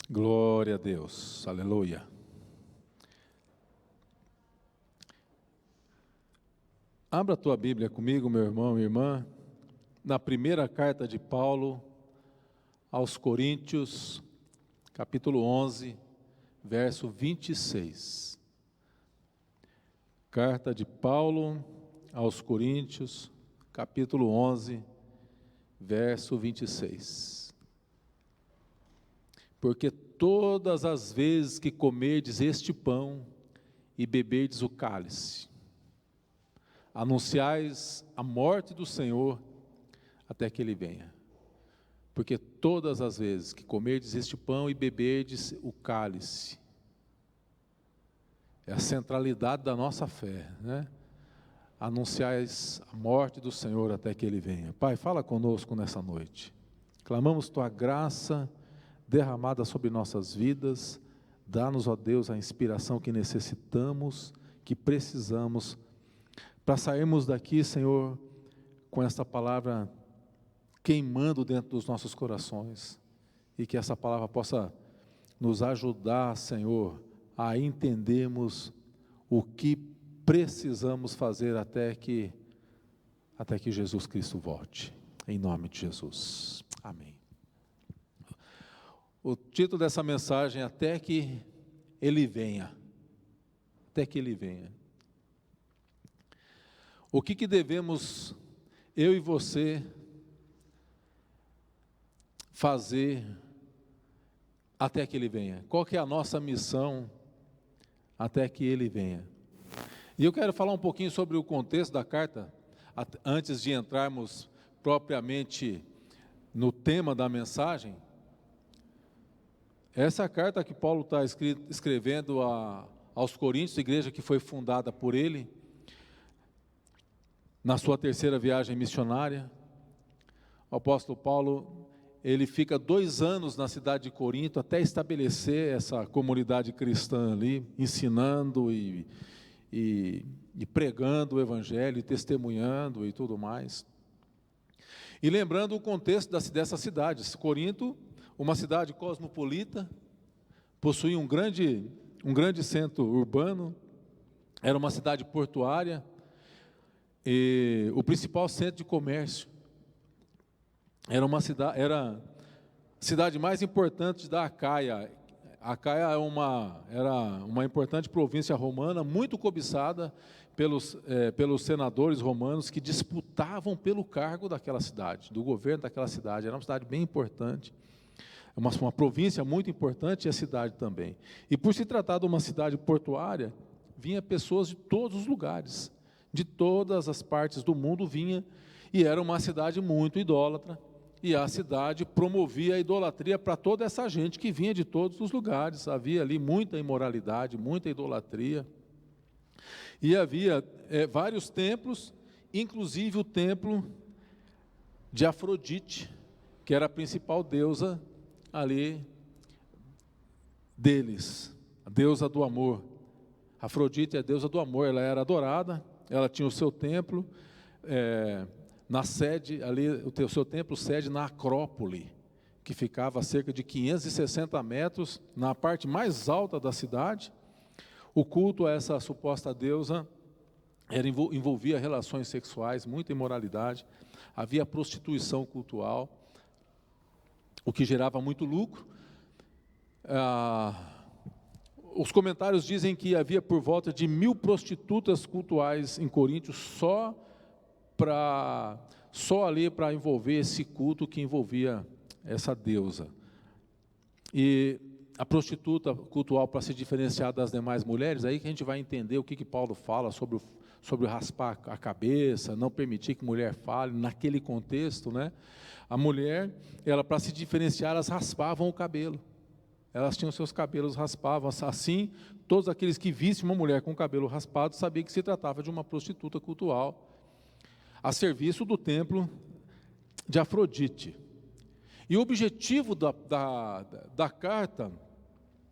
Glória a Deus, aleluia. Abra a tua Bíblia comigo, meu irmão e minha irmã, na primeira carta de Paulo aos Coríntios, capítulo 11, verso 26. Carta de Paulo aos Coríntios, capítulo 11, verso 26. Porque todas as vezes que comerdes este pão e beberdes o cálice, anunciais a morte do Senhor até que Ele venha. Porque todas as vezes que comerdes este pão e beberdes o cálice, é a centralidade da nossa fé, né? Anunciais a morte do Senhor até que Ele venha. Pai, fala conosco nessa noite. Clamamos Tua graça derramada sobre nossas vidas. Dá-nos, ó Deus, a inspiração que necessitamos, que precisamos, para sairmos daqui, Senhor, com esta palavra queimando dentro dos nossos corações, e que essa palavra possa nos ajudar, Senhor, a entendermos o que precisamos fazer até que Jesus Cristo volte, em nome de Jesus, amém. O título dessa mensagem é Até que Ele venha, até que Ele venha. O que devemos, eu e você, fazer até que Ele venha? Qual que é a nossa missão até que Ele venha? E eu quero falar um pouquinho sobre o contexto da carta, antes de entrarmos propriamente no tema da mensagem. Essa carta que Paulo está escrevendo aos Coríntios, igreja que foi fundada por ele, na sua terceira viagem missionária. O apóstolo Paulo, ele fica 2 anos na cidade de Corinto, até estabelecer essa comunidade cristã ali, ensinando e pregando o evangelho, e testemunhando e tudo mais. E lembrando o contexto dessa cidade, Corinto, uma cidade cosmopolita, possuía um grande centro urbano, era uma cidade portuária, e o principal centro de comércio. Era a cidade mais importante da Acaia. A Acaia era uma importante província romana, muito cobiçada pelos senadores romanos que disputavam pelo cargo daquela cidade, do governo daquela cidade. Era uma cidade bem importante. Uma província muito importante, e a cidade também. E por se tratar de uma cidade portuária, vinha pessoas de todos os lugares, de todas as partes do mundo vinha, e era uma cidade muito idólatra, e a cidade promovia a idolatria para toda essa gente que vinha de todos os lugares. Havia ali muita imoralidade, muita idolatria, e havia vários templos, inclusive o templo de Afrodite, que era a principal deusa ali deles, a deusa do amor. Afrodite é a deusa do amor, ela era adorada, ela tinha o seu templo, na sede ali, o seu templo sede na Acrópole, que ficava a cerca de 560 metros, na parte mais alta da cidade. O culto a essa suposta deusa envolvia relações sexuais, muita imoralidade, havia prostituição cultural, o que gerava muito lucro. Os comentários dizem que havia por volta de 1.000 prostitutas cultuais em Corinto, só ali para envolver esse culto que envolvia essa deusa. E a prostituta cultual, para se diferenciar das demais mulheres, aí que a gente vai entender o que Paulo fala sobre raspar a cabeça, não permitir que mulher fale, naquele contexto, né? A mulher, ela, para se diferenciar, elas raspavam o cabelo. Elas tinham seus cabelos raspavam. Assim, todos aqueles que vissem uma mulher com o cabelo raspado sabiam que se tratava de uma prostituta cultual, a serviço do templo de Afrodite. E o objetivo da carta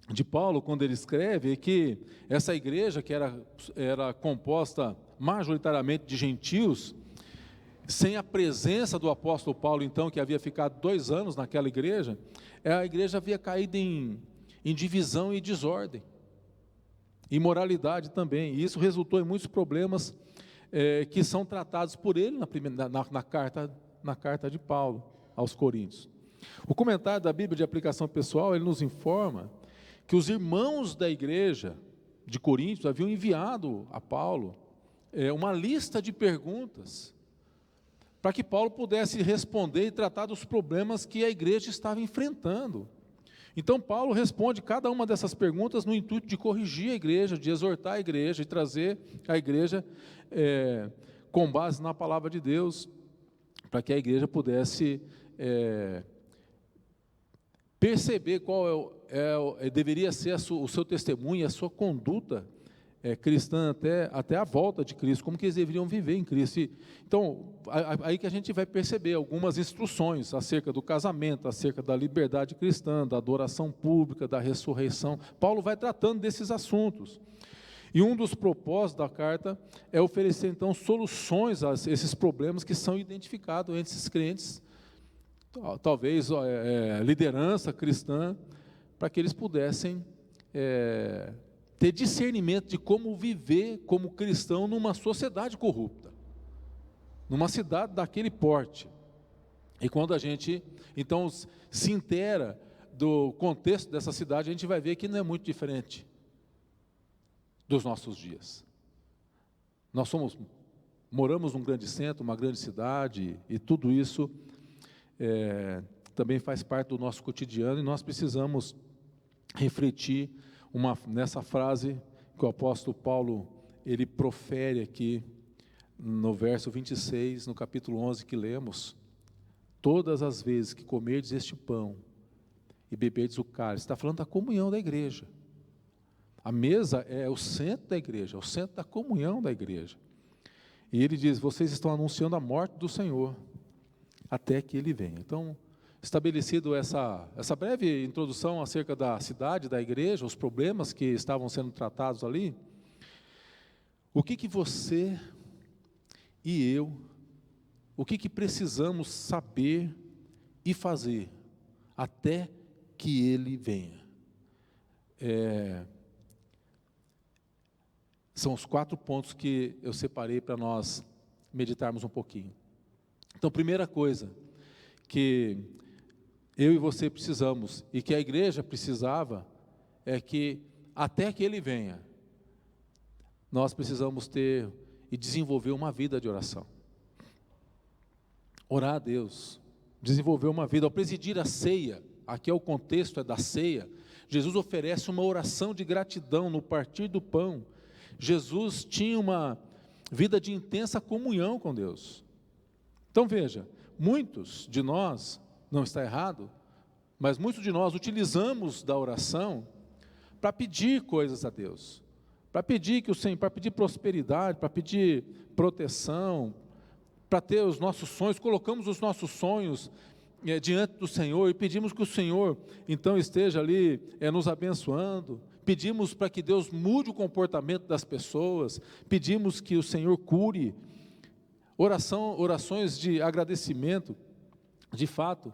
de Paulo, quando ele escreve, é que essa igreja, que era composta majoritariamente de gentios, sem a presença do apóstolo Paulo, então, que havia ficado 2 anos naquela igreja, a igreja havia caído em divisão e desordem, imoralidade também, e isso resultou em muitos problemas que são tratados por ele na carta de Paulo aos Coríntios. O comentário da Bíblia de aplicação pessoal, ele nos informa que os irmãos da igreja de Coríntios haviam enviado a Paulo uma lista de perguntas para que Paulo pudesse responder e tratar dos problemas que a igreja estava enfrentando. Então Paulo responde cada uma dessas perguntas no intuito de corrigir a igreja, de exortar a igreja e trazer a igreja com base na palavra de Deus, para que a igreja pudesse perceber qual deveria ser o seu testemunho, a sua conduta cristã até a volta de Cristo, como que eles deveriam viver em Cristo. Então, aí que a gente vai perceber algumas instruções acerca do casamento, acerca da liberdade cristã, da adoração pública, da ressurreição. Paulo vai tratando desses assuntos. E um dos propósitos da carta é oferecer, então, soluções a esses problemas que são identificados entre esses crentes, talvez liderança cristã, para que eles pudessem ter discernimento de como viver como cristão numa sociedade corrupta, numa cidade daquele porte. E quando a gente, então, se inteira do contexto dessa cidade, a gente vai ver que não é muito diferente dos nossos dias. Nós moramos num grande centro, uma grande cidade, e tudo isso também faz parte do nosso cotidiano, e nós precisamos refletir nessa frase que o apóstolo Paulo, ele profere aqui, no verso 26, no capítulo 11 que lemos: todas as vezes que comerdes este pão e beberdes o cálice, está falando da comunhão da igreja. A mesa é o centro da igreja, é o centro da comunhão da igreja. E ele diz: vocês estão anunciando a morte do Senhor, até que Ele venha. Então, estabelecido essa breve introdução acerca da cidade, da igreja, os problemas que estavam sendo tratados ali, o que você e eu, o que precisamos saber e fazer até que Ele venha? São os 4 pontos que eu separei para nós meditarmos um pouquinho. Então, primeira coisa que eu e você precisamos, e que a igreja precisava, é que até que Ele venha, nós precisamos ter e desenvolver uma vida de oração. Orar a Deus, desenvolver uma vida. Ao presidir a ceia, aqui é o contexto, é da ceia, Jesus oferece uma oração de gratidão no partir do pão. Jesus tinha uma vida de intensa comunhão com Deus. Então veja, muitos de nós, não está errado, mas muitos de nós utilizamos da oração para pedir coisas a Deus, para pedir que o Senhor, para pedir prosperidade, para pedir proteção, para ter os nossos sonhos, colocamos os nossos sonhos diante do Senhor e pedimos que o Senhor então esteja ali nos abençoando, pedimos para que Deus mude o comportamento das pessoas, pedimos que o Senhor cure, orações de agradecimento. De fato,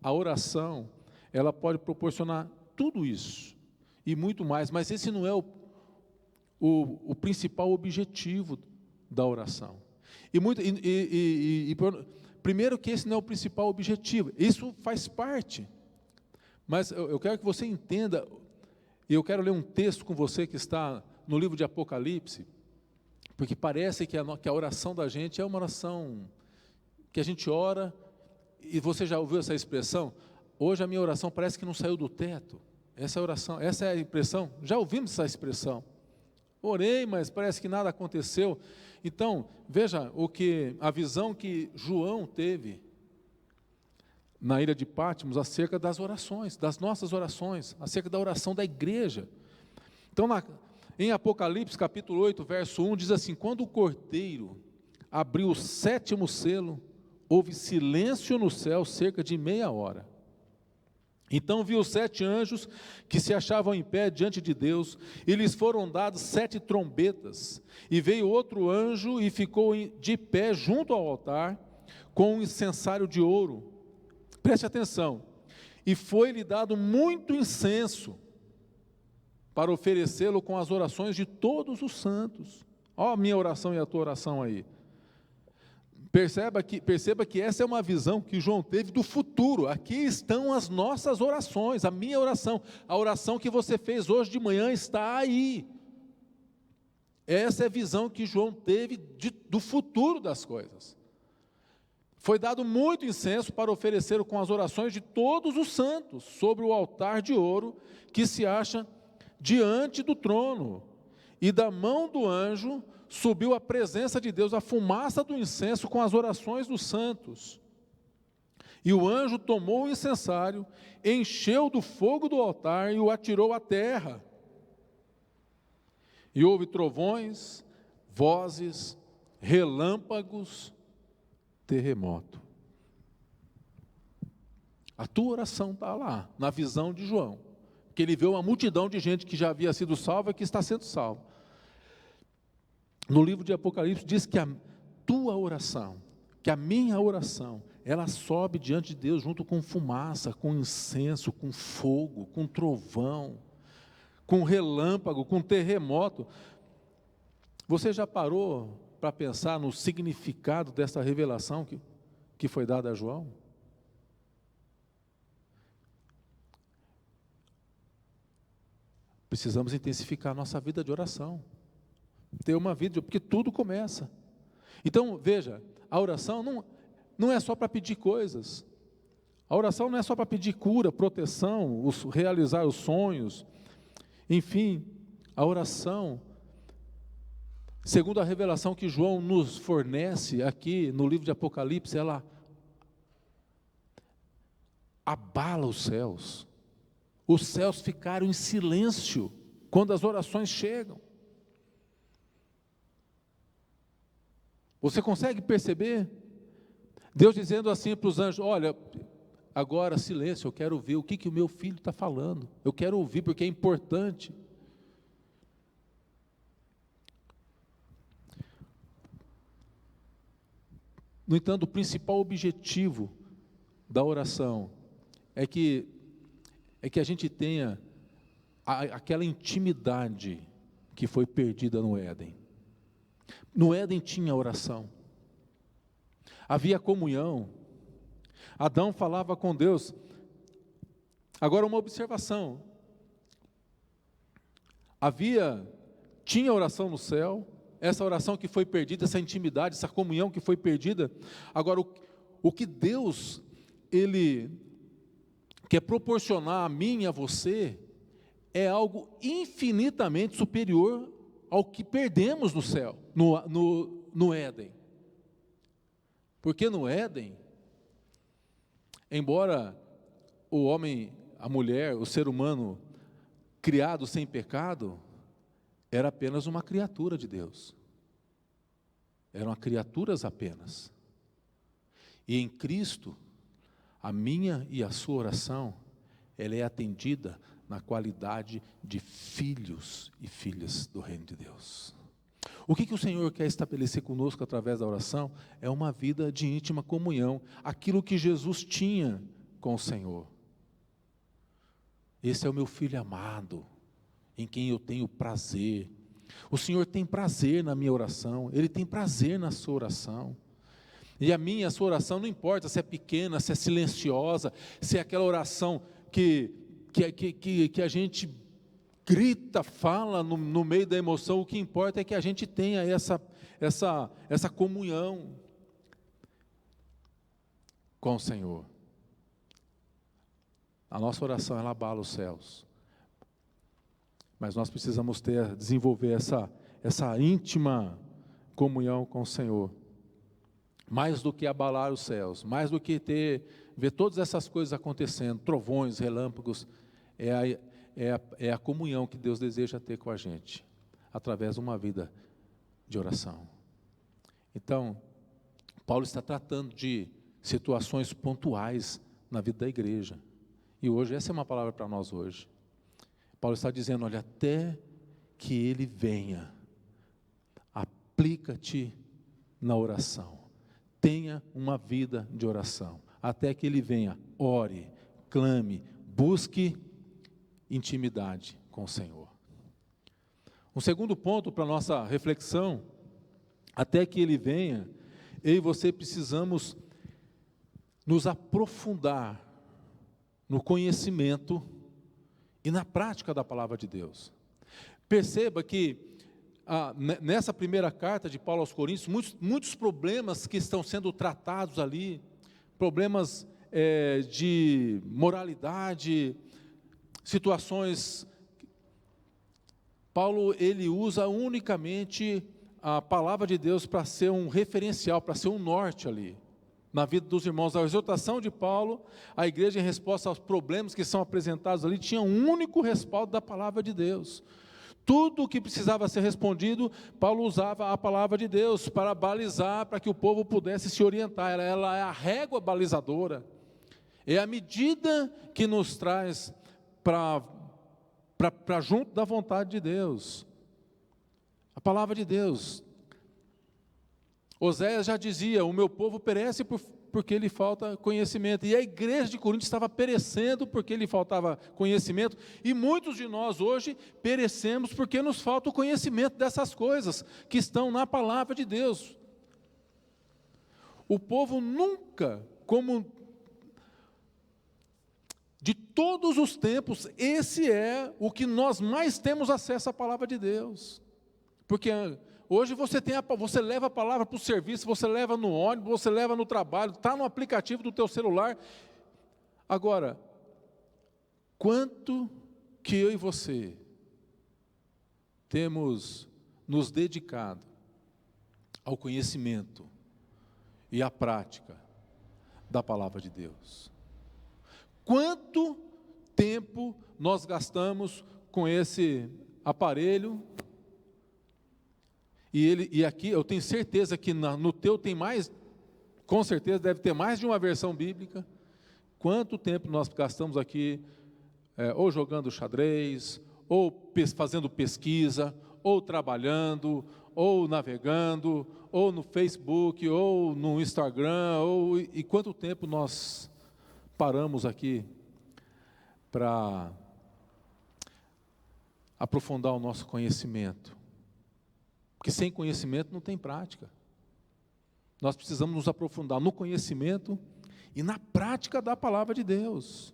a oração, ela pode proporcionar tudo isso e muito mais, mas esse não é o principal objetivo da oração. Primeiro que esse não é o principal objetivo, isso faz parte, mas eu quero que você entenda, e eu quero ler um texto com você que está no livro de Apocalipse, porque parece que a oração da gente é uma oração que a gente ora, e você já ouviu essa expressão? Hoje a minha oração parece que não saiu do teto. Essa é a impressão, já ouvimos essa expressão. Orei, mas parece que nada aconteceu. Então, veja a visão que João teve na ilha de Patmos acerca das orações, das nossas orações, acerca da oração da igreja. Então, em Apocalipse capítulo 8, verso 1, diz assim: quando o cordeiro abriu o 7º selo, houve silêncio no céu cerca de meia hora. Então viu os 7 anjos que se achavam em pé diante de Deus, e lhes foram dadas 7 trombetas. E veio outro anjo e ficou de pé junto ao altar, com um incensário de ouro. Preste atenção. E foi-lhe dado muito incenso, para oferecê-lo com as orações de todos os santos. Ó a minha oração e a tua oração aí. Perceba que essa é uma visão que João teve do futuro. Aqui estão as nossas orações, a minha oração, a oração que você fez hoje de manhã está aí. Essa é a visão que João teve do futuro das coisas. Foi dado muito incenso para oferecer com as orações de todos os santos, sobre o altar de ouro que se acha diante do trono. E da mão do anjo subiu à presença de Deus a fumaça do incenso com as orações dos santos. E o anjo tomou o incensário, encheu do fogo do altar e o atirou à terra. E houve trovões, vozes, relâmpagos, terremoto. A tua oração está lá, na visão de João, que ele vê uma multidão de gente que já havia sido salva e que está sendo salva. No livro de Apocalipse diz que a tua oração, que a minha oração, ela sobe diante de Deus junto com fumaça, com incenso, com fogo, com trovão, com relâmpago, com terremoto. Você já parou para pensar no significado dessa revelação que foi dada a João? Precisamos intensificar a nossa vida de oração. Ter uma vida, porque tudo começa. Então, veja, a oração não é só para pedir coisas. A oração não é só para pedir cura, proteção, realizar os sonhos. Enfim, a oração, segundo a revelação que João nos fornece aqui no livro de Apocalipse, ela abala os céus. Os céus ficaram em silêncio quando as orações chegam. Você consegue perceber? Deus dizendo assim para os anjos: olha, agora silêncio, eu quero ouvir o que o meu filho está falando. Eu quero ouvir porque é importante. No entanto, o principal objetivo da oração é que a gente tenha aquela intimidade que foi perdida no Éden. No Éden tinha oração, havia comunhão, Adão falava com Deus. Agora uma observação, tinha oração no céu, essa oração que foi perdida, essa intimidade, essa comunhão que foi perdida. Agora o que Deus, Ele quer proporcionar a mim e a você, é algo infinitamente superior ao que perdemos no céu, no Éden. Porque no Éden, embora o homem, a mulher, o ser humano, criado sem pecado, era apenas uma criatura de Deus. Eram criaturas apenas. E em Cristo, a minha e a sua oração, ela é atendida na qualidade de filhos e filhas do reino de Deus. O que o Senhor quer estabelecer conosco através da oração? É uma vida de íntima comunhão, aquilo que Jesus tinha com o Senhor. Esse é o meu filho amado, em quem eu tenho prazer. O Senhor tem prazer na minha oração, Ele tem prazer na sua oração. E a sua oração não importa se é pequena, se é silenciosa, se é aquela oração que a gente grita, fala no meio da emoção. O que importa é que a gente tenha essa comunhão com o Senhor. A nossa oração, ela abala os céus, mas nós precisamos desenvolver essa íntima comunhão com o Senhor, mais do que abalar os céus, mais do que ver todas essas coisas acontecendo, trovões, relâmpagos. É a comunhão que Deus deseja ter com a gente, através de uma vida de oração. Então, Paulo está tratando de situações pontuais na vida da igreja. E hoje, essa é uma palavra para nós hoje. Paulo está dizendo, olha, até que Ele venha, aplica-te na oração. Tenha uma vida de oração. Até que Ele venha, ore, clame, busque intimidade com o Senhor. Um segundo ponto para a nossa reflexão, até que Ele venha, eu e você precisamos nos aprofundar no conhecimento e na prática da palavra de Deus. Perceba que nessa primeira carta de Paulo aos Coríntios, muitos problemas que estão sendo tratados ali, problemas de moralidade, situações. Paulo, ele usa unicamente a palavra de Deus para ser um referencial, para ser um norte ali, na vida dos irmãos. A exortação de Paulo, a igreja, em resposta aos problemas que são apresentados ali, tinha um único respaldo da palavra de Deus. Tudo o que precisava ser respondido, Paulo usava a palavra de Deus para balizar, para que o povo pudesse se orientar. Ela é a régua balizadora, é a medida que nos traz para junto da vontade de Deus. A palavra de Deus. Oséias já dizia, o meu povo perece porque lhe falta conhecimento. E a igreja de Corinto estava perecendo porque lhe faltava conhecimento. E muitos de nós hoje perecemos porque nos falta o conhecimento dessas coisas que estão na palavra de Deus. O povo nunca, como de todos os tempos, esse é o que nós mais temos acesso à palavra de Deus. Porque hoje você leva a palavra para o serviço, você leva no ônibus, você leva no trabalho, está no aplicativo do teu celular. Agora, quanto que eu e você temos nos dedicado ao conhecimento e à prática da palavra de Deus? Quanto tempo nós gastamos com esse aparelho? E aqui eu tenho certeza que no teu tem mais, com certeza deve ter mais de uma versão bíblica. Quanto tempo nós gastamos aqui, ou jogando xadrez, ou fazendo pesquisa, ou trabalhando, ou navegando, ou no Facebook, ou no Instagram, e quanto tempo nós paramos aqui para aprofundar o nosso conhecimento? Porque sem conhecimento não tem prática. Nós precisamos nos aprofundar no conhecimento e na prática da palavra de Deus.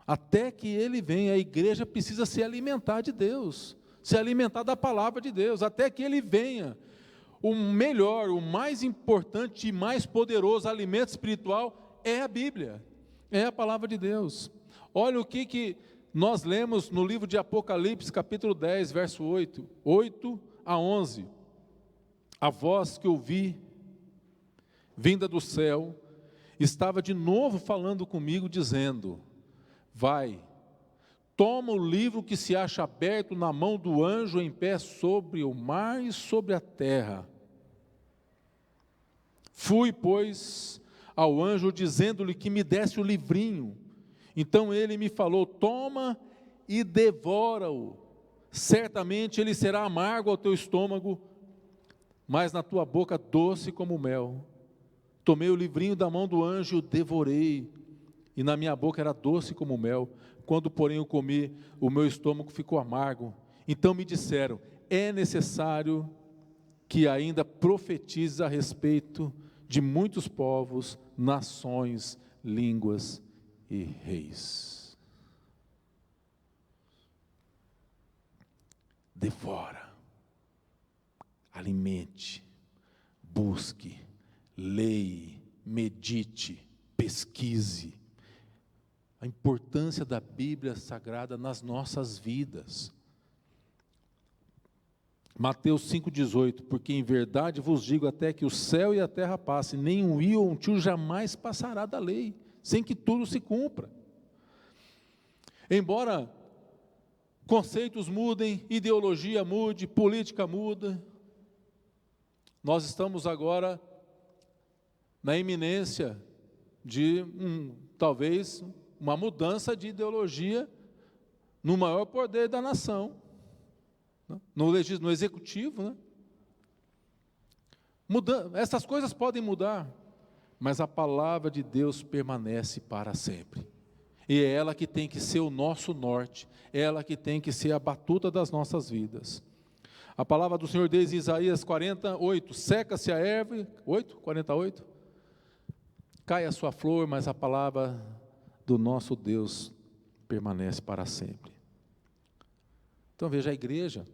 Até que Ele venha, a igreja precisa se alimentar de Deus, se alimentar da palavra de Deus, até que Ele venha. O melhor, o mais importante e mais poderoso alimento espiritual é a Bíblia, é a palavra de Deus. Olha o que nós lemos no livro de Apocalipse, capítulo 10, verso 8 a 11. A voz que ouvi, vinda do céu, estava de novo falando comigo, dizendo: vai, toma o livro que se acha aberto na mão do anjo em pé sobre o mar e sobre a terra. Fui, pois, ao anjo, dizendo-lhe que me desse o livrinho. Então ele me falou: toma e devora-o. Certamente ele será amargo ao teu estômago, mas na tua boca doce como mel. Tomei o livrinho da mão do anjo, devorei, e na minha boca era doce como mel. Quando, porém, eu comi, o meu estômago ficou amargo. Então me disseram: é necessário que ainda profetize a respeito de muitos povos, nações, línguas e reis. Devora, alimente, busque, leia, medite, pesquise. A importância da Bíblia Sagrada nas nossas vidas. Mateus 5,18, porque em verdade vos digo até que o céu e a terra passem, nem um i ou um tio jamais passará da lei, sem que tudo se cumpra. Embora conceitos mudem, ideologia mude, política muda, nós estamos agora na iminência de talvez uma mudança de ideologia no maior poder da nação, né? No executivo, né? Essas coisas podem mudar, mas a palavra de Deus permanece para sempre. E é ela que tem que ser o nosso norte, é ela que tem que ser a batuta das nossas vidas. A palavra do Senhor diz em Isaías 48, seca-se a erva, 48, cai a sua flor, mas a palavra do nosso Deus permanece para sempre. Então veja, a igreja,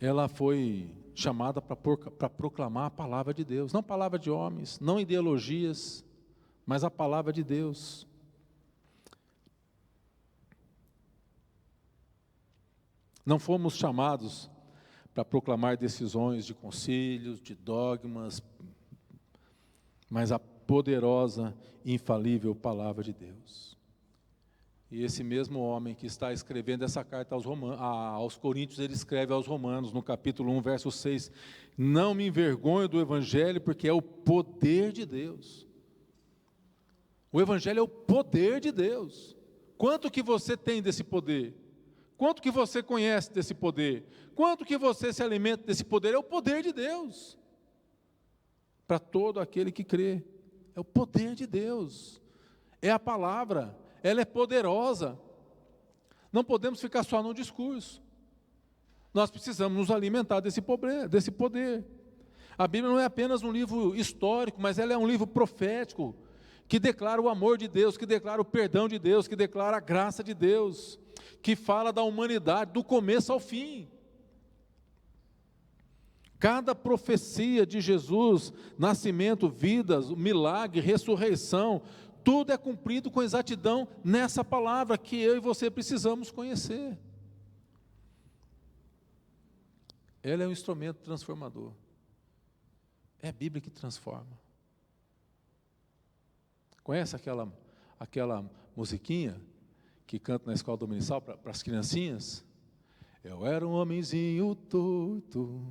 ela foi chamada para proclamar a palavra de Deus, não palavra de homens, não ideologias, mas a palavra de Deus. Não fomos chamados para proclamar decisões de conselhos, de dogmas, mas a poderosa e infalível palavra de Deus. E esse mesmo homem que está escrevendo essa carta aos Coríntios, ele escreve aos Romanos, no capítulo 1, verso 6, não me envergonho do Evangelho, porque é o poder de Deus. O Evangelho é o poder de Deus. Quanto que você tem desse poder? Quanto que você conhece desse poder? Quanto que você se alimenta desse poder? É o poder de Deus. Para todo aquele que crê. É o poder de Deus. É a palavra. Ela é poderosa. Não podemos ficar só no discurso. Nós precisamos nos alimentar desse poder. A Bíblia não é apenas um livro histórico, mas ela é um livro profético, que declara o amor de Deus, que declara o perdão de Deus, que declara a graça de Deus, que fala da humanidade, do começo ao fim. Cada profecia de Jesus, nascimento, vidas, milagre, ressurreição, tudo é cumprido com exatidão nessa palavra que eu e você precisamos conhecer. Ela é um instrumento transformador. É a Bíblia que transforma. Conhece aquela musiquinha que canta na escola dominical para as criancinhas? Eu era um homenzinho torto,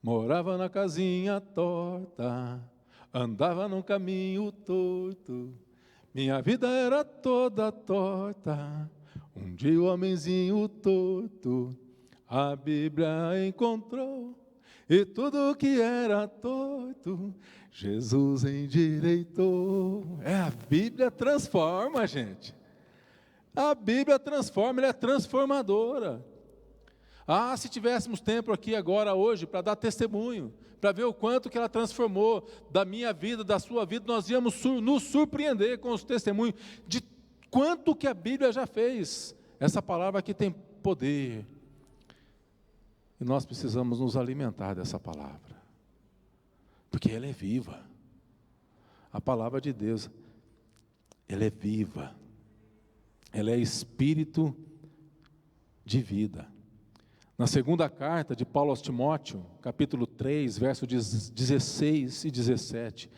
morava na casinha torta, andava num caminho torto, minha vida era toda torta. Um dia o homenzinho torto a Bíblia encontrou, e tudo que era torto Jesus endireitou. A Bíblia transforma, gente. A Bíblia transforma, ela é transformadora. Se tivéssemos tempo aqui agora, hoje, para dar testemunho, para ver o quanto que ela transformou da minha vida, da sua vida, nós íamos nos surpreender com os testemunhos de quanto que a Bíblia já fez. Essa palavra aqui tem poder. E nós precisamos nos alimentar dessa palavra, porque ela é viva. A palavra de Deus, ela é viva. Ela é espírito de vida. Na segunda carta de Paulo aos Timóteo, capítulo 3, versos 16 e 17,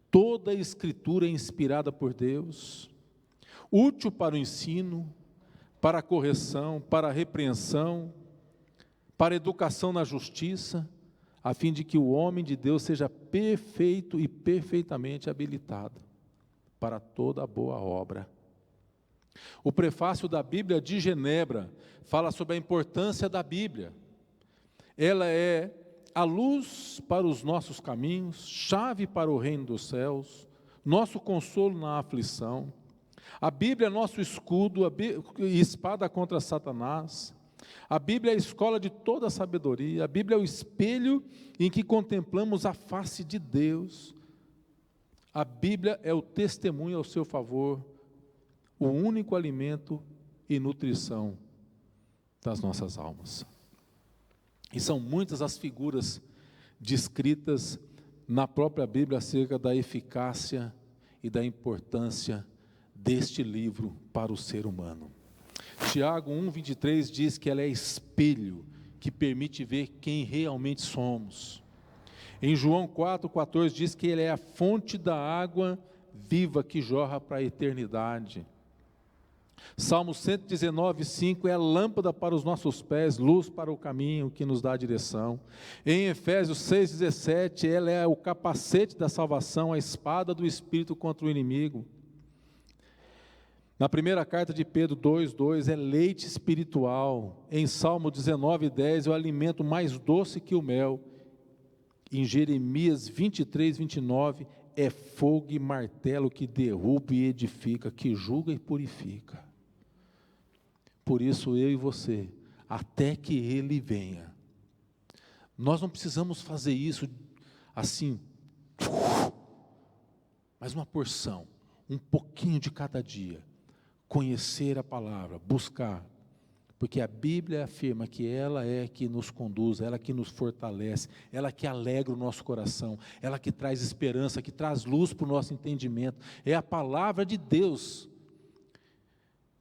toda a escritura é inspirada por Deus, útil para o ensino, para a correção, para a repreensão, para a educação na justiça, a fim de que o homem de Deus seja perfeito e perfeitamente habilitado para toda boa obra. O prefácio da Bíblia de Genebra fala sobre a importância da Bíblia. Ela é a luz para os nossos caminhos, chave para o reino dos céus, nosso consolo na aflição. A Bíblia é nosso escudo e espada contra Satanás. A Bíblia é a escola de toda a sabedoria. A Bíblia é o espelho em que contemplamos a face de Deus. A Bíblia é o testemunho ao seu favor, o único alimento e nutrição das nossas almas. E são muitas as figuras descritas na própria Bíblia acerca da eficácia e da importância deste livro para o ser humano. Tiago 1,23 diz que ela é espelho que permite ver quem realmente somos. Em João 4,14 diz que ele é a fonte da água viva que jorra para a eternidade. Salmo 119, 5 é lâmpada para os nossos pés, luz para o caminho que nos dá a direção. Em Efésios 6,17, ela é o capacete da salvação, a espada do Espírito contra o inimigo. Na primeira carta de Pedro 2,2 é leite espiritual. Em Salmo 19,10 é o alimento mais doce que o mel. Em Jeremias 23, 29 é fogo e martelo que derruba e edifica, que julga e purifica. Por isso eu e você, até que Ele venha. Nós não precisamos fazer isso assim, mas uma porção, um pouquinho de cada dia. Conhecer a palavra, buscar, porque a Bíblia afirma que ela é que nos conduz, ela que nos fortalece, ela que alegra o nosso coração, ela que traz esperança, que traz luz para o nosso entendimento. É a palavra de Deus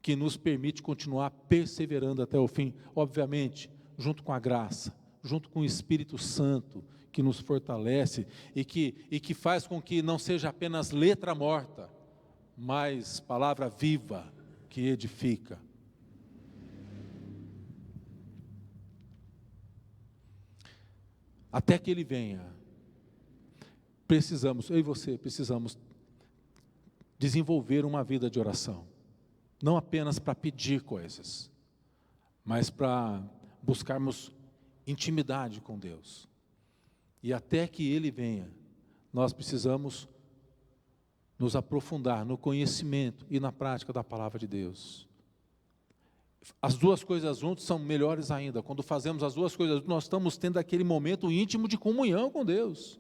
que nos permite continuar perseverando até o fim, obviamente, junto com a graça, junto com o Espírito Santo, que nos fortalece e que faz com que não seja apenas letra morta, mas palavra viva, que edifica. Até que Ele venha, precisamos, eu e você, precisamos desenvolver uma vida de oração. Não apenas para pedir coisas, mas para buscarmos intimidade com Deus. E até que Ele venha, nós precisamos nos aprofundar no conhecimento e na prática da palavra de Deus. As duas coisas juntas são melhores ainda. Quando fazemos as duas coisas juntas, nós estamos tendo aquele momento íntimo de comunhão com Deus.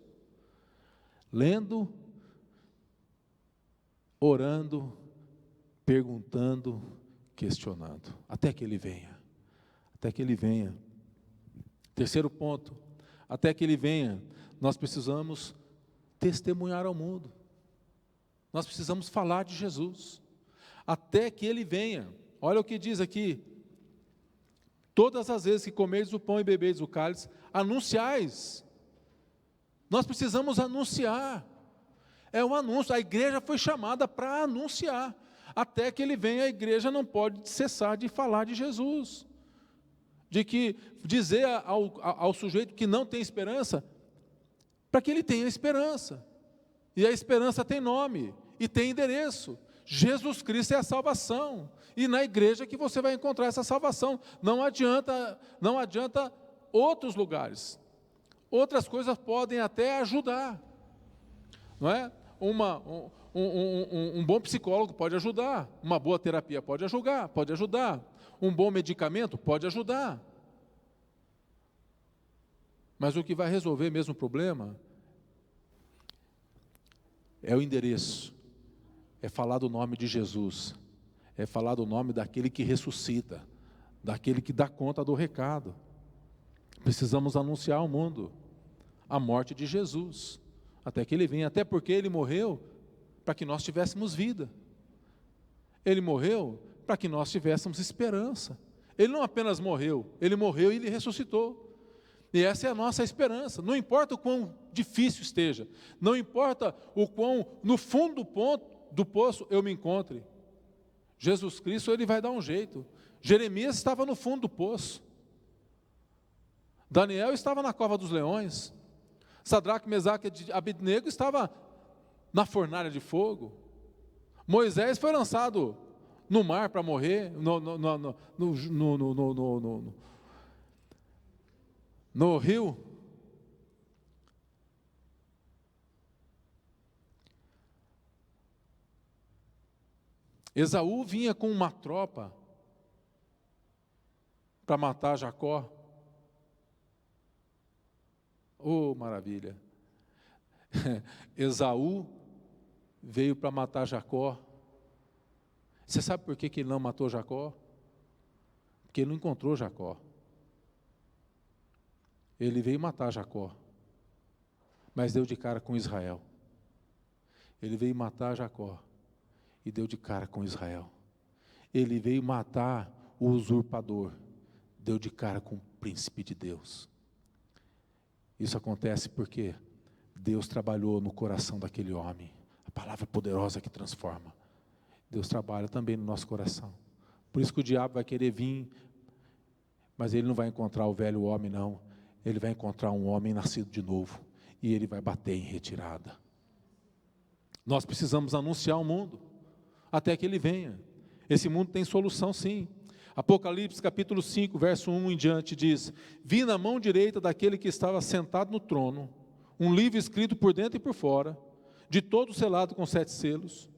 Lendo, orando, perguntando, questionando, até que Ele venha. Até que Ele venha. Terceiro ponto, até que Ele venha, nós precisamos testemunhar ao mundo. Nós precisamos falar de Jesus, até que Ele venha. Olha o que diz aqui: todas as vezes que comerdes o pão e bebedes o cálice, anunciais. Nós precisamos anunciar, é um anúncio, a igreja foi chamada para anunciar, até que Ele venha, a igreja não pode cessar de falar de Jesus, de que dizer ao sujeito que não tem esperança, para que ele tenha esperança. E a esperança tem nome e tem endereço. Jesus Cristo é a salvação. E na igreja que você vai encontrar essa salvação. Não adianta outros lugares. Outras coisas podem até ajudar. Não é? Um bom psicólogo pode ajudar. Uma boa terapia pode ajudar. Um bom medicamento pode ajudar. Mas o que vai resolver mesmo o problema é o endereço, é falar do nome de Jesus, é falar do nome daquele que ressuscita, daquele que dá conta do recado. Precisamos anunciar ao mundo a morte de Jesus, até que Ele venha, até porque Ele morreu para que nós tivéssemos vida. Ele morreu para que nós tivéssemos esperança. Ele não apenas morreu, Ele morreu e Ele ressuscitou. E essa é a nossa esperança, não importa o quão difícil esteja, não importa o quão no fundo do poço eu me encontre, Jesus Cristo Ele vai dar um jeito. Jeremias estava no fundo do poço, Daniel estava na cova dos leões, Sadraque, Mesaque e Abednego estava na fornalha de fogo, Moisés foi lançado no mar para morrer, no rio. Esaú vinha com uma tropa para matar Jacó. Oh, maravilha! Esaú veio para matar Jacó. Você sabe por que ele não matou Jacó? Porque ele não encontrou Jacó. Ele veio matar Jacó, mas deu de cara com Israel. Ele veio matar Jacó e deu de cara com Israel. Ele veio matar o usurpador, deu de cara com o príncipe de Deus. Isso acontece porque Deus trabalhou no coração daquele homem. A palavra poderosa que transforma. Deus trabalha também no nosso coração. Por isso que o diabo vai querer vir, mas ele não vai encontrar o velho homem, não. Ele vai encontrar um homem nascido de novo, e ele vai bater em retirada. Nós precisamos anunciar ao mundo, até que ele venha. Esse mundo tem solução, sim. Apocalipse capítulo 5, verso 1 em diante diz: vi na mão direita daquele que estava sentado no trono, um livro escrito por dentro e por fora, de todo selado com 7 selos.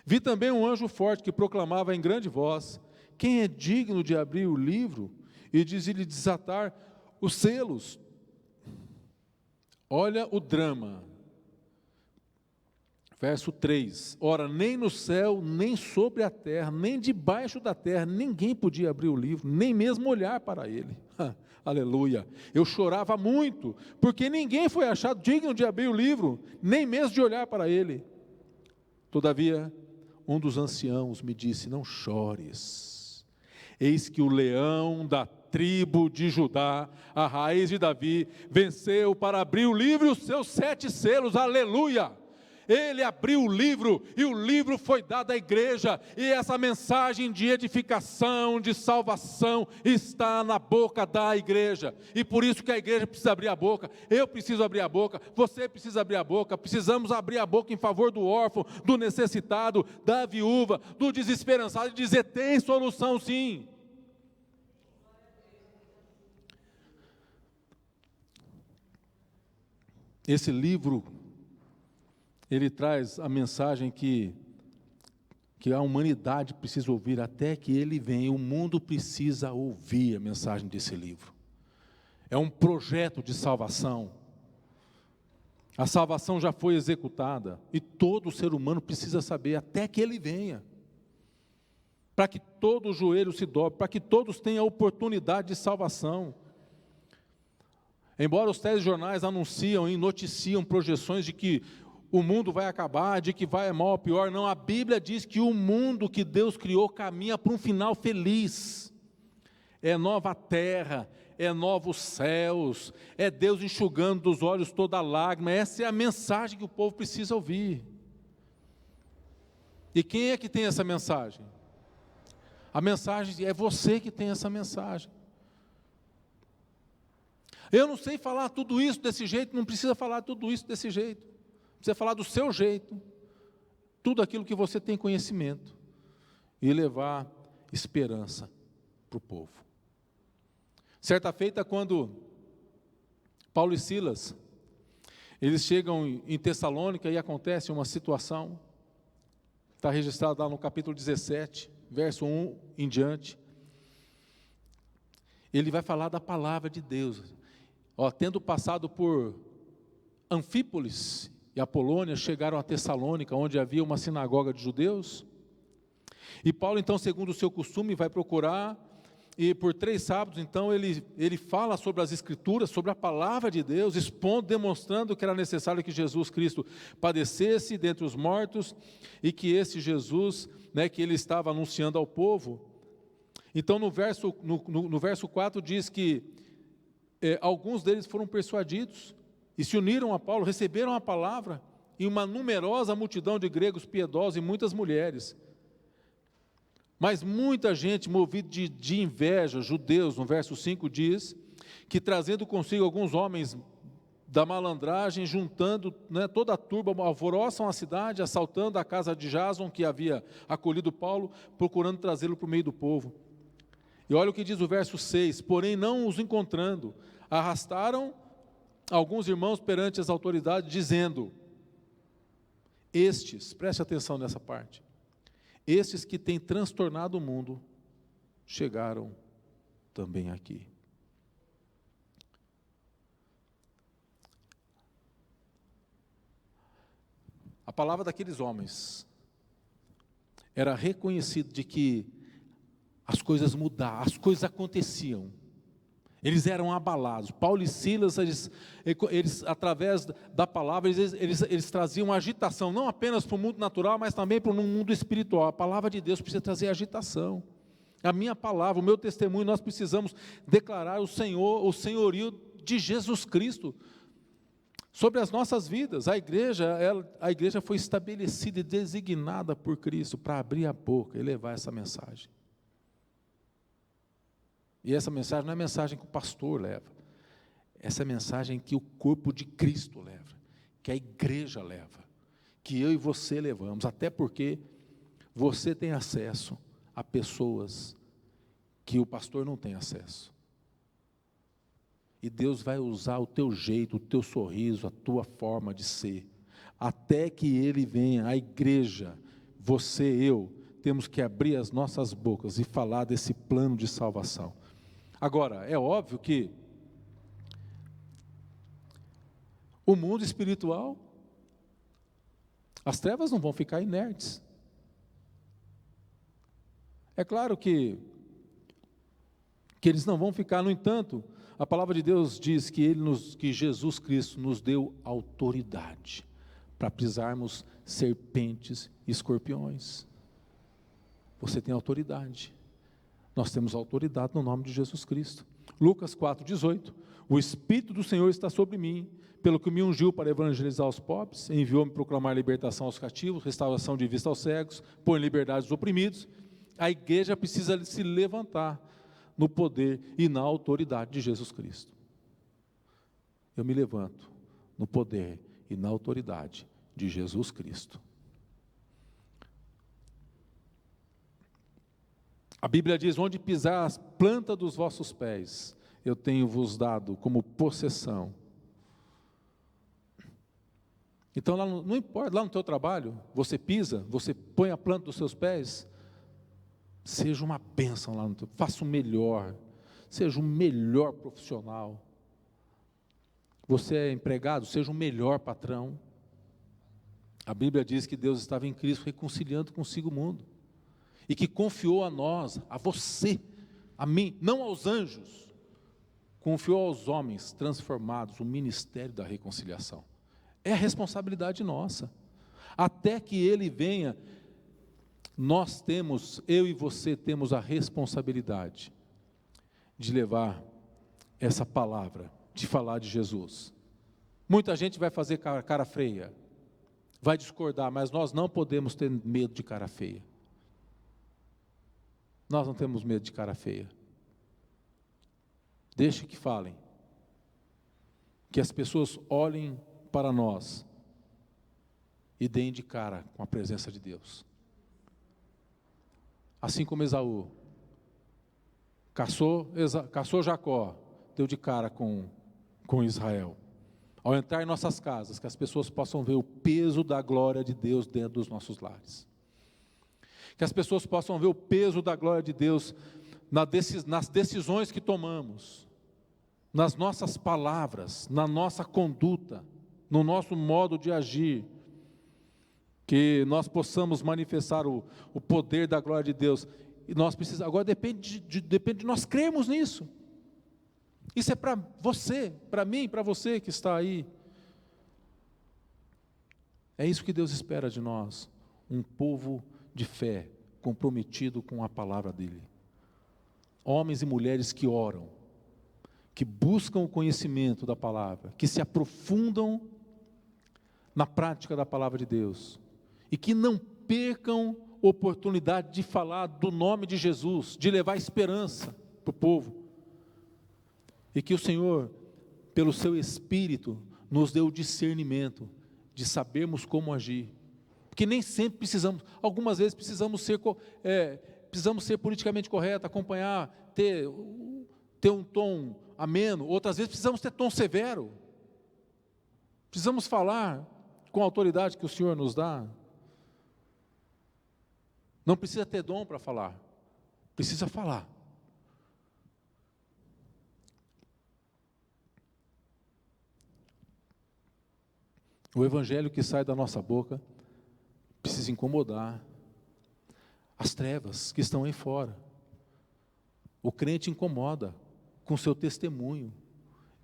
Vi também um anjo forte que proclamava em grande voz: quem é digno de abrir o livro e de lhe desatar os selos? Olha o drama. Verso 3, ora, nem no céu, nem sobre a terra, nem debaixo da terra, ninguém podia abrir o livro, nem mesmo olhar para ele. Aleluia. Eu chorava muito, porque ninguém foi achado digno de abrir o livro, nem mesmo de olhar para ele. Todavia, um dos anciãos me disse: não chores, eis que o leão da tribo de Judá, a raiz de Davi, venceu para abrir o livro e os seus 7 selos. Aleluia. Ele abriu o livro, e o livro foi dado à igreja, e essa mensagem de edificação, de salvação, está na boca da igreja, e por isso que a igreja precisa abrir a boca, eu preciso abrir a boca, você precisa abrir a boca, precisamos abrir a boca em favor do órfão, do necessitado, da viúva, do desesperançado, e dizer: tem solução sim. Esse livro, ele traz a mensagem que a humanidade precisa ouvir até que ele venha. O mundo precisa ouvir a mensagem desse livro. É um projeto de salvação. A salvação já foi executada e todo ser humano precisa saber até que ele venha, para que todo joelho se dobre, para que todos tenham a oportunidade de salvação. Embora os telejornais anunciam e noticiam projeções de que o mundo vai acabar, de que vai mal ou pior, não, a Bíblia diz que o mundo que Deus criou caminha para um final feliz. É nova terra, é novos céus, é Deus enxugando dos olhos toda lágrima. Essa é a mensagem que o povo precisa ouvir. E quem é que tem essa mensagem? A mensagem é você que tem essa mensagem. Eu não sei falar tudo isso desse jeito, não precisa falar tudo isso desse jeito. Precisa falar do seu jeito, tudo aquilo que você tem conhecimento, e levar esperança para o povo. Certa feita, quando Paulo e Silas, eles chegam em Tessalônica e acontece uma situação, está registrado lá no capítulo 17, verso 1 em diante. Ele vai falar da palavra de Deus. Tendo passado por Anfípolis e Apolônia, chegaram a Tessalônica, onde havia uma sinagoga de judeus. E Paulo, então, segundo o seu costume, vai procurar, e por 3 sábados, então, ele fala sobre as Escrituras, sobre a palavra de Deus, expondo, demonstrando que era necessário que Jesus Cristo padecesse dentre os mortos, e que esse Jesus, que ele estava anunciando ao povo. Então, no verso 4 diz que alguns deles foram persuadidos, e se uniram a Paulo, receberam a palavra, e uma numerosa multidão de gregos piedosos e muitas mulheres. Mas muita gente, movida de inveja, judeus, no verso 5 diz, que trazendo consigo alguns homens da malandragem, juntando toda a turba, alvoroçam a cidade, assaltando a casa de Jason, que havia acolhido Paulo, procurando trazê-lo para o meio do povo. E olha o que diz o verso 6, porém não os encontrando, arrastaram alguns irmãos perante as autoridades, dizendo: estes, preste atenção nessa parte, estes que têm transtornado o mundo, chegaram também aqui. A palavra daqueles homens era reconhecido de que as coisas mudavam, as coisas aconteciam. Eles eram abalados. Paulo e Silas, eles através da palavra, eles traziam agitação, não apenas para o mundo natural, mas também para o mundo espiritual. A palavra de Deus precisa trazer agitação. A minha palavra, o meu testemunho, nós precisamos declarar o senhorio de Jesus Cristo sobre as nossas vidas. A igreja foi estabelecida e designada por Cristo para abrir a boca e levar essa mensagem. E essa mensagem não é a mensagem que o pastor leva. Essa é a mensagem que o corpo de Cristo leva, que a igreja leva, que eu e você levamos, até porque você tem acesso a pessoas que o pastor não tem acesso. E Deus vai usar o teu jeito, o teu sorriso, a tua forma de ser, até que Ele venha. A igreja, você, eu, temos que abrir as nossas bocas e falar desse plano de salvação. Agora, é óbvio que o mundo espiritual, as trevas não vão ficar inertes. É claro que eles não vão ficar, no entanto, a palavra de Deus diz que que Jesus Cristo nos deu autoridade para pisarmos serpentes e escorpiões. Você tem autoridade. Nós temos autoridade no nome de Jesus Cristo. Lucas 4,18. O Espírito do Senhor está sobre mim, pelo que me ungiu para evangelizar os pobres, enviou-me proclamar libertação aos cativos, restauração de vista aos cegos, pôr em liberdade os oprimidos. A igreja precisa se levantar no poder e na autoridade de Jesus Cristo. Eu me levanto no poder e na autoridade de Jesus Cristo. A Bíblia diz: onde pisar as plantas dos vossos pés, eu tenho vos dado como possessão. Então, não importa, lá no teu trabalho, você pisa, você põe a planta dos seus pés, seja uma bênção lá no teu, faça o melhor, seja o melhor profissional. Você é empregado, seja o melhor patrão. A Bíblia diz que Deus estava em Cristo reconciliando consigo o mundo, e que confiou a nós, a você, a mim, não aos anjos, confiou aos homens transformados o ministério da reconciliação. É a responsabilidade nossa. Até que Ele venha, nós temos, eu e você temos a responsabilidade de levar essa palavra, de falar de Jesus. Muita gente vai fazer cara feia, vai discordar, mas nós não podemos ter medo de cara feia. Nós não temos medo de cara feia. Deixe que falem, que as pessoas olhem para nós e deem de cara com a presença de Deus. Assim como Esaú caçou Jacó, deu de cara com Israel. Ao entrar em nossas casas, que as pessoas possam ver o peso da glória de Deus dentro dos nossos lares. Que as pessoas possam ver o peso da glória de Deus nas decisões que tomamos, nas nossas palavras, na nossa conduta, no nosso modo de agir. Que nós possamos manifestar o poder da glória de Deus. E nós precisamos, agora depende de nós crermos nisso. Isso é para você, para mim, para você que está aí. É isso que Deus espera de nós, um povo de fé, comprometido com a palavra dEle. Homens e mulheres que oram, que buscam o conhecimento da palavra, que se aprofundam na prática da palavra de Deus, e que não percam oportunidade de falar do nome de Jesus, de levar esperança para o povo, e que o Senhor, pelo seu Espírito, nos dê o discernimento de sabermos como agir, porque nem sempre precisamos, algumas vezes precisamos ser politicamente corretos, acompanhar, ter um tom ameno, outras vezes precisamos ter tom severo, precisamos falar com a autoridade que o Senhor nos dá. Não precisa ter dom para falar, precisa falar. O evangelho que sai da nossa boca precisa incomodar as trevas que estão aí fora. O crente incomoda com seu testemunho,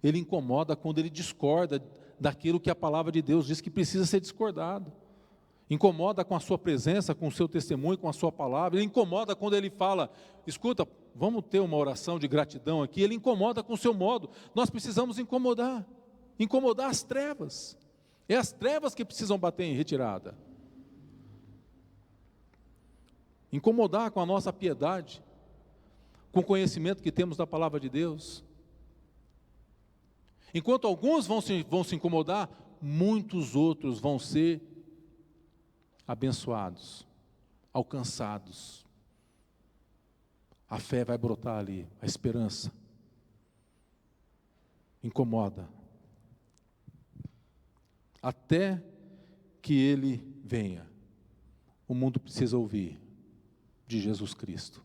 ele incomoda quando ele discorda daquilo que a palavra de Deus diz que precisa ser discordado. Incomoda com a sua presença, com o seu testemunho, com a sua palavra. Ele incomoda quando ele fala: escuta, vamos ter uma oração de gratidão aqui. Ele incomoda com o seu modo. Nós precisamos incomodar as trevas. É as trevas que precisam bater em retirada. Incomodar com a nossa piedade. com o conhecimento que temos da palavra de Deus. Enquanto alguns vão se incomodar, muitos outros vão ser abençoados, alcançados. A fé vai brotar ali, a esperança. Incomoda. Até que Ele venha, o mundo precisa ouvir de Jesus Cristo.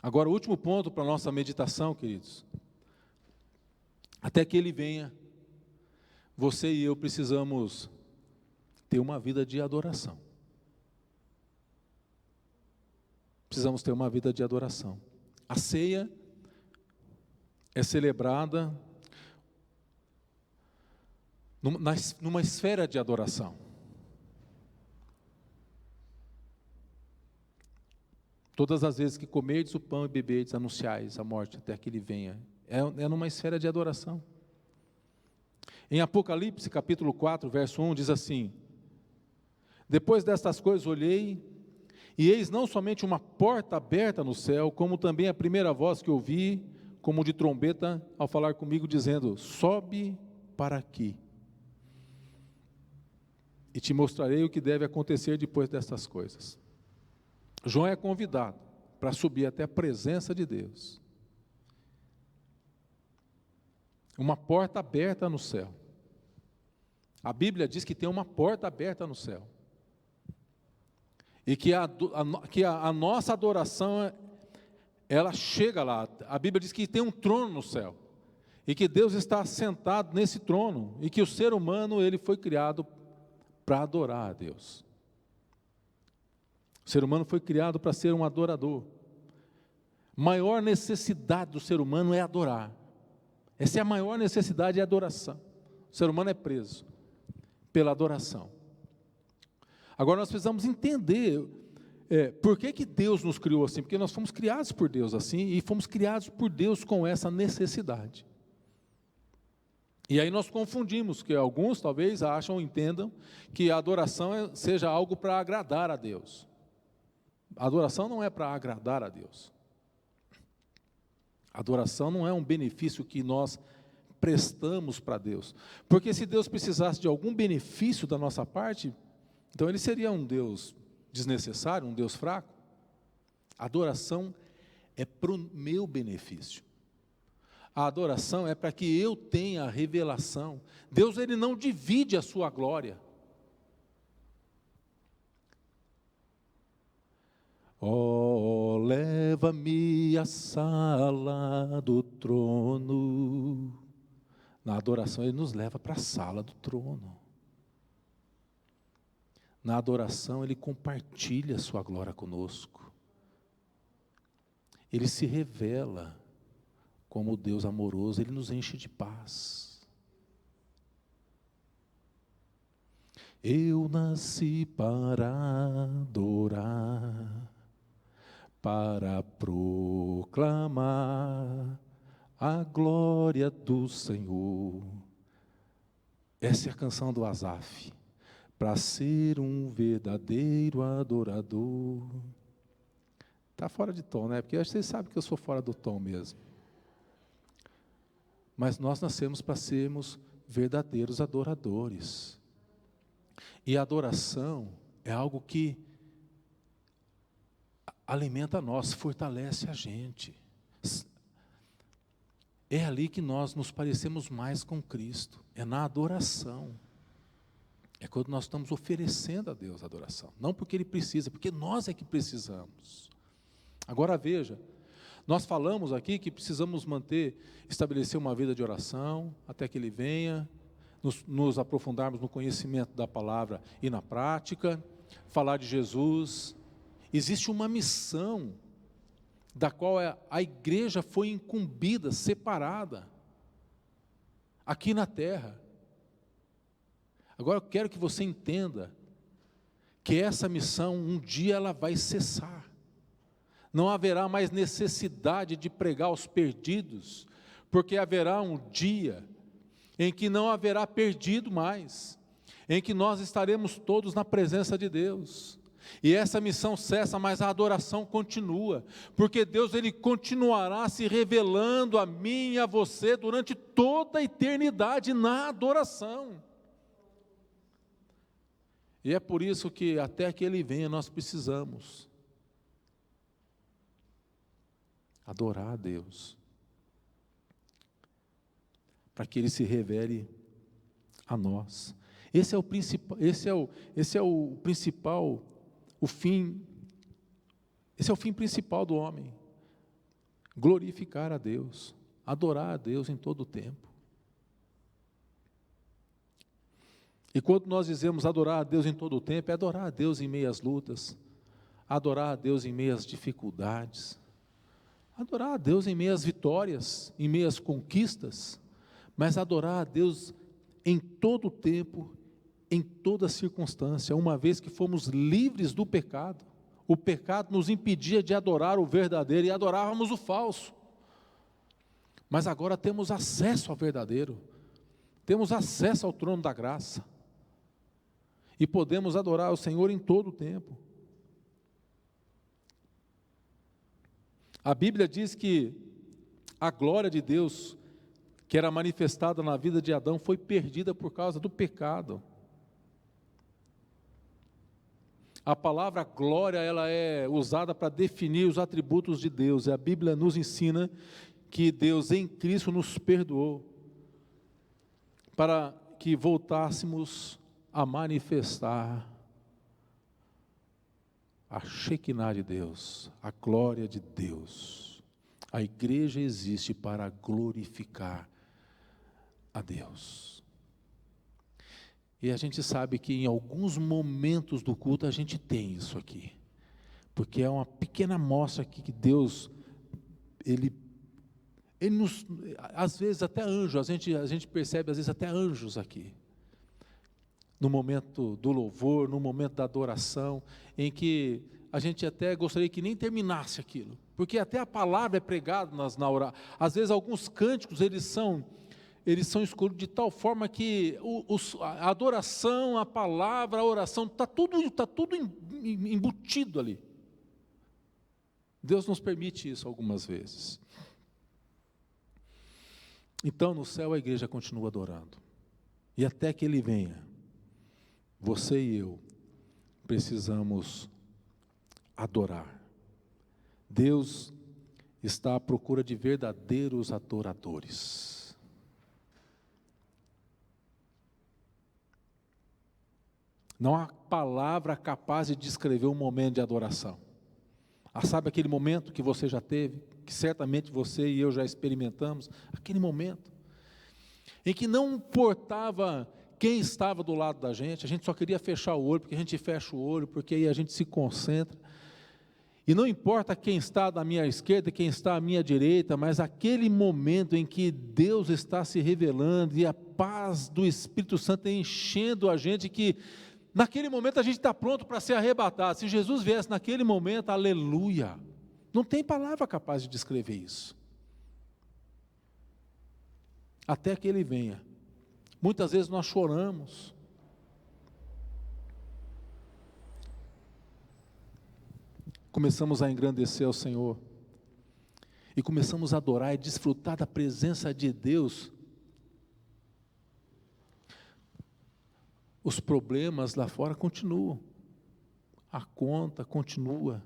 Agora, o último ponto para a nossa meditação, queridos. Até que Ele venha, você e eu precisamos ter uma vida de adoração. Precisamos ter uma vida de adoração. A ceia é celebrada numa esfera de adoração. Todas as vezes que comerdes o pão e beberdes, anunciais a morte até que Ele venha. É numa esfera de adoração. Em Apocalipse, capítulo 4, verso 1, diz assim: depois destas coisas olhei, e eis não somente uma porta aberta no céu, como também a primeira voz que ouvi, como de trombeta, ao falar comigo, dizendo: sobe para aqui, e te mostrarei o que deve acontecer depois destas coisas. João é convidado para subir até a presença de Deus. Uma porta aberta no céu. A Bíblia diz que tem uma porta aberta no céu. E que a nossa adoração, ela chega lá. A Bíblia diz que tem um trono no céu. E que Deus está sentado nesse trono. E que o ser humano, ele foi criado para adorar a Deus. O ser humano foi criado para ser um adorador. Maior necessidade do ser humano é adorar. Essa é a maior necessidade, é a adoração. O ser humano é preso pela adoração. Agora nós precisamos entender por que Deus nos criou assim, porque nós fomos criados por Deus assim, e fomos criados por Deus com essa necessidade. E aí nós confundimos, que alguns talvez entendam que a adoração seja algo para agradar a Deus. A adoração não é para agradar a Deus. A adoração não é um benefício que nós prestamos para Deus. Porque se Deus precisasse de algum benefício da nossa parte, então Ele seria um Deus desnecessário, um Deus fraco. A adoração é para o meu benefício. A adoração é para que eu tenha a revelação. Deus, Ele não divide a sua glória. Oh, leva-me à sala do trono. Na adoração Ele nos leva para a sala do trono. Na adoração Ele compartilha a sua glória conosco. Ele se revela como Deus amoroso, Ele nos enche de paz. Eu nasci para adorar, para proclamar a glória do Senhor. Essa é a canção do Asaf. Para ser um verdadeiro adorador. Está fora de tom, né? Porque vocês sabem que eu sou fora do tom mesmo. Mas nós nascemos para sermos verdadeiros adoradores. E a adoração é algo que alimenta nós, fortalece a gente. É ali que nós nos parecemos mais com Cristo. É na adoração. É quando nós estamos oferecendo a Deus a adoração. Não porque Ele precisa, porque nós é que precisamos. Agora veja, nós falamos aqui que precisamos estabelecer uma vida de oração, até que Ele venha, nos aprofundarmos no conhecimento da palavra e na prática, falar de Jesus. Existe uma missão, da qual a igreja foi incumbida, separada, aqui na terra. Agora eu quero que você entenda que essa missão um dia ela vai cessar. Não haverá mais necessidade de pregar aos perdidos, porque haverá um dia em que não haverá perdido mais, em que nós estaremos todos na presença de Deus. E essa missão cessa, mas a adoração continua, porque Deus ele continuará se revelando a mim e a você durante toda a eternidade na adoração. E é por isso que até que Ele venha nós precisamos adorar a Deus, para que Ele se revele a nós. Esse é o principal, o fim, esse é o fim principal do homem, glorificar a Deus, adorar a Deus em todo o tempo. E quando nós dizemos adorar a Deus em todo o tempo, é adorar a Deus em meio às lutas, adorar a Deus em meio às dificuldades, adorar a Deus em meio às vitórias, em meio às conquistas, mas adorar a Deus em todo o tempo, em toda circunstância, uma vez que fomos livres do pecado. O pecado nos impedia de adorar o verdadeiro e adorávamos o falso. Mas agora temos acesso ao verdadeiro, temos acesso ao trono da graça, e podemos adorar o Senhor em todo o tempo. A Bíblia diz que a glória de Deus, que era manifestada na vida de Adão, foi perdida por causa do pecado. A palavra glória, ela é usada para definir os atributos de Deus, e a Bíblia nos ensina que Deus em Cristo nos perdoou, para que voltássemos a manifestar a Shekinah de Deus, a glória de Deus. A igreja existe para glorificar a Deus. E a gente sabe que em alguns momentos do culto a gente tem isso aqui, porque é uma pequena amostra aqui que Deus, Ele nos, às vezes até anjos, a gente percebe às vezes até anjos aqui, no momento do louvor, no momento da adoração, em que a gente até gostaria que nem terminasse aquilo, porque até a palavra é pregada na oração. Às vezes alguns cânticos, eles são escolhidos de tal forma que a adoração, a palavra, a oração, está tudo embutido ali. Deus nos permite isso algumas vezes. Então no céu a igreja continua adorando, e até que Ele venha, você e eu precisamos adorar. Deus está à procura de verdadeiros adoradores. Não há palavra capaz de descrever um momento de adoração. Sabe aquele momento que você já teve, que certamente você e eu já experimentamos, aquele momento em que não importava quem estava do lado da gente, a gente só queria fechar o olho, porque a gente fecha o olho, porque aí a gente se concentra, e não importa quem está da minha esquerda, quem está à minha direita, mas aquele momento em que Deus está se revelando, e a paz do Espírito Santo enchendo a gente, que naquele momento a gente está pronto para ser arrebatado. Se Jesus viesse naquele momento, aleluia, não tem palavra capaz de descrever isso, até que Ele venha. Muitas vezes nós choramos, começamos a engrandecer ao Senhor, e começamos a adorar e desfrutar da presença de Deus. Os problemas lá fora continuam, a conta continua,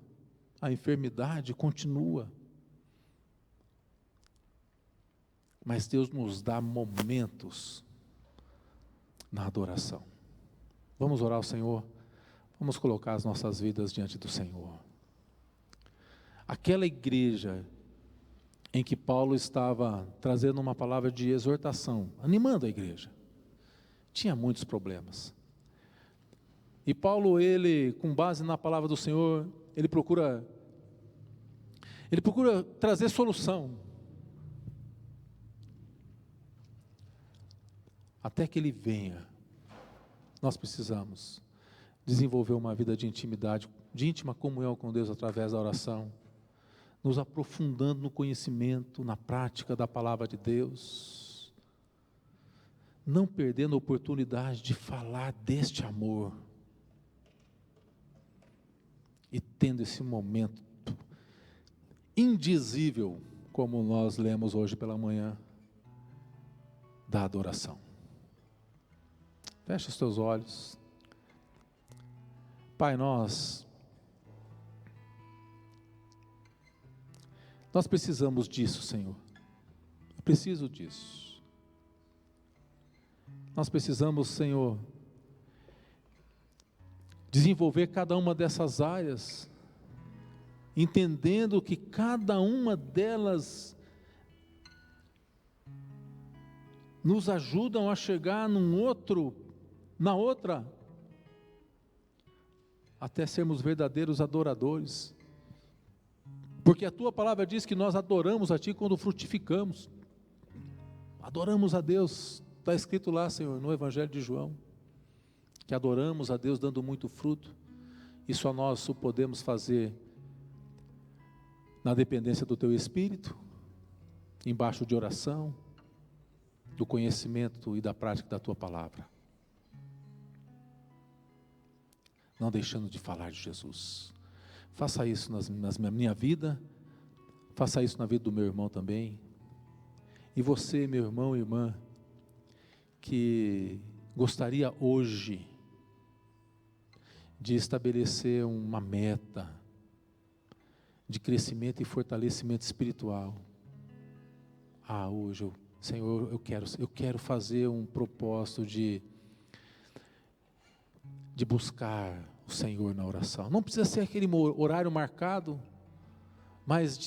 a enfermidade continua, mas Deus nos dá momentos na adoração. Vamos orar ao Senhor, vamos colocar as nossas vidas diante do Senhor. Aquela igreja em que Paulo estava trazendo uma palavra de exortação, animando a igreja, tinha muitos problemas. E Paulo, ele, com base na palavra do Senhor, ele procura trazer solução, até que Ele venha. Nós precisamos desenvolver uma vida de intimidade, de íntima comunhão com Deus através da oração, nos aprofundando no conhecimento, na prática da palavra de Deus, não perdendo a oportunidade de falar deste amor. tendo esse momento indizível, como nós lemos hoje pela manhã, da adoração. Fecha os teus olhos. Pai, nós precisamos disso, Senhor. Eu preciso disso. Nós precisamos, Senhor, desenvolver cada uma dessas áreas, entendendo que cada uma delas nos ajudam a chegar na outra, até sermos verdadeiros adoradores. Porque a tua palavra diz que nós adoramos a ti quando frutificamos. Adoramos a Deus. Está escrito lá, Senhor, no Evangelho de João, que adoramos a Deus dando muito fruto. E só nós o podemos fazer na dependência do teu Espírito, embaixo de oração, do conhecimento e da prática da tua palavra. Não deixando de falar de Jesus. Faça isso na minha vida, faça isso na vida do meu irmão também. E você, meu irmão e irmã, que gostaria hoje de estabelecer uma meta de crescimento e fortalecimento espiritual. Hoje, Senhor, eu quero fazer um propósito de buscar o Senhor na oração. Não precisa ser aquele horário marcado, mas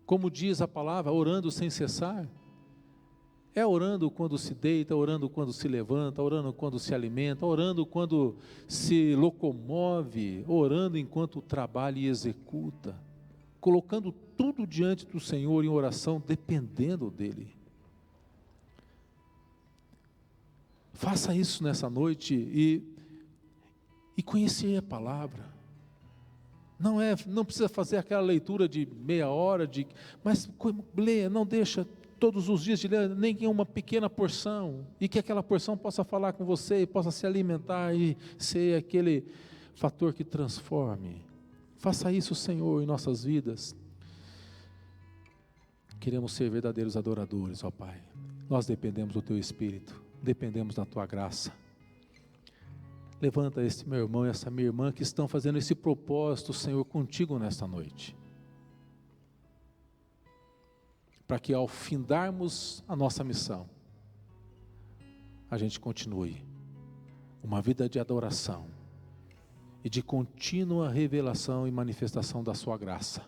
como diz a palavra, orando sem cessar. É orando quando se deita, orando quando se levanta, orando quando se alimenta, orando quando se locomove, orando enquanto trabalha e executa, colocando tudo diante do Senhor em oração, dependendo dEle. Faça isso nessa noite e conhecer a palavra. Não precisa fazer aquela leitura de meia hora, mas leia, não deixa todos os dias de ler, nem que uma pequena porção, e que aquela porção possa falar com você, e possa se alimentar, e ser aquele fator que transforme. Faça isso, Senhor, em nossas vidas. Queremos ser verdadeiros adoradores, ó Pai. Nós dependemos do Teu Espírito, dependemos da Tua graça. Levanta esse meu irmão e essa minha irmã que estão fazendo esse propósito, Senhor, contigo nesta noite. Para que ao findarmos a nossa missão, a gente continue uma vida de adoração e de contínua revelação e manifestação da sua graça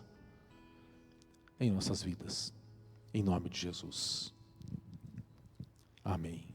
em nossas vidas, em nome de Jesus. Amém.